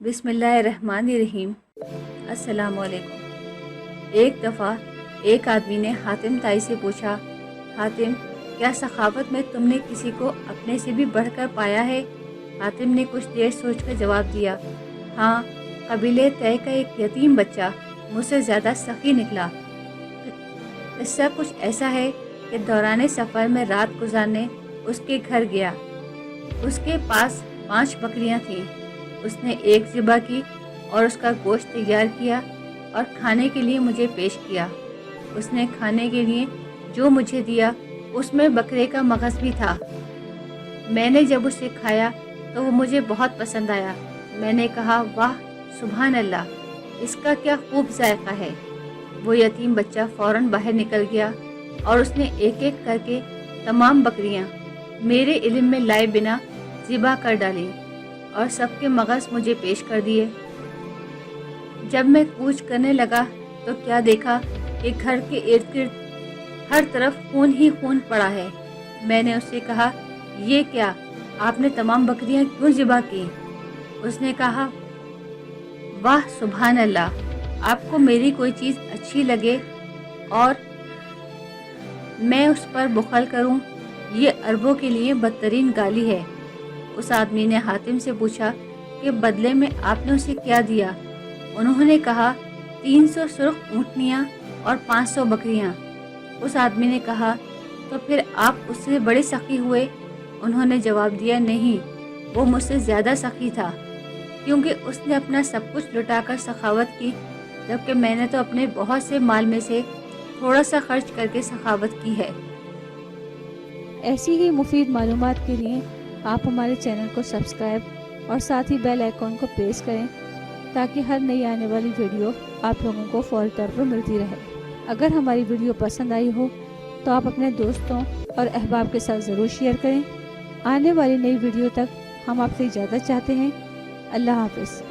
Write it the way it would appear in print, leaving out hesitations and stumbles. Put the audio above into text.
बिस्मिल्लाहिर्रहमानिर्रहीम। अस्सलाम वालेकुम। एक दफ़ा एक आदमी ने हातिम ताई से पूछा, हातिम, क्या सखावत में तुमने किसी को अपने से भी बढ़कर पाया है? हातिम ने कुछ देर सोचकर जवाब दिया, हाँ, कबीले तय का एक यतीम बच्चा मुझसे ज़्यादा सखी निकला। किस्सा कुछ ऐसा है कि दौरान सफ़र में रात गुजारने उसके घर गया। उसके पास 5 बकरियां थीं। उसने एक ज़िबा की और उसका गोश्त तैयार किया और खाने के लिए मुझे पेश किया। उसने खाने के लिए जो मुझे दिया उसमें बकरे का मगज़ भी था। मैंने जब उसे खाया तो वो मुझे बहुत पसंद आया। मैंने कहा, वाह सुभान अल्लाह, इसका क्या खूब जायका है। वो यतीम बच्चा फ़ौरन बाहर निकल गया और उसने एक एक करके तमाम बकरियां मेरे इल्म में लाए बिना ज़िबा कर डाली और सबके मगज़ मुझे पेश कर दिए। जब मैं कूच करने लगा तो क्या देखा कि घर के इर्द गिर्द हर तरफ खून ही खून पड़ा है। मैंने उससे कहा, ये क्या, आपने तमाम बकरियां क्यों ज़िबा की? उसने कहा, वाह सुभान अल्लाह, आपको मेरी कोई चीज़ अच्छी लगे और मैं उस पर बुखल करूं, ये अरबों के लिए बदतरीन गाली है। उस आदमी ने हातिम से पूछा कि बदले में आपने उसे क्या दिया? उन्होंने कहा, 300 सुर्ख ऊँटनियाँ और 500 बकरियाँ। उस आदमी ने कहा, तो फिर आप उससे बड़े सखी हुए? उन्होंने जवाब दिया, नहीं, वो मुझसे ज़्यादा सखी था, क्योंकि उसने अपना सब कुछ लुटाकर सखावत की, जबकि मैंने तो अपने बहुत से माल में से थोड़ा सा खर्च करके सखावत की है। ऐसी ही मुफीद मालूमात के लिए आप हमारे चैनल को सब्सक्राइब और साथ ही बेल आइकॉन को प्रेस करें, ताकि हर नई आने वाली वीडियो आप लोगों को फौरी तौर पर मिलती रहे। अगर हमारी वीडियो पसंद आई हो तो आप अपने दोस्तों और अहबाब के साथ ज़रूर शेयर करें। आने वाली नई वीडियो तक हम आपसे इजाज़त चाहते हैं। अल्लाह हाफ़िज़।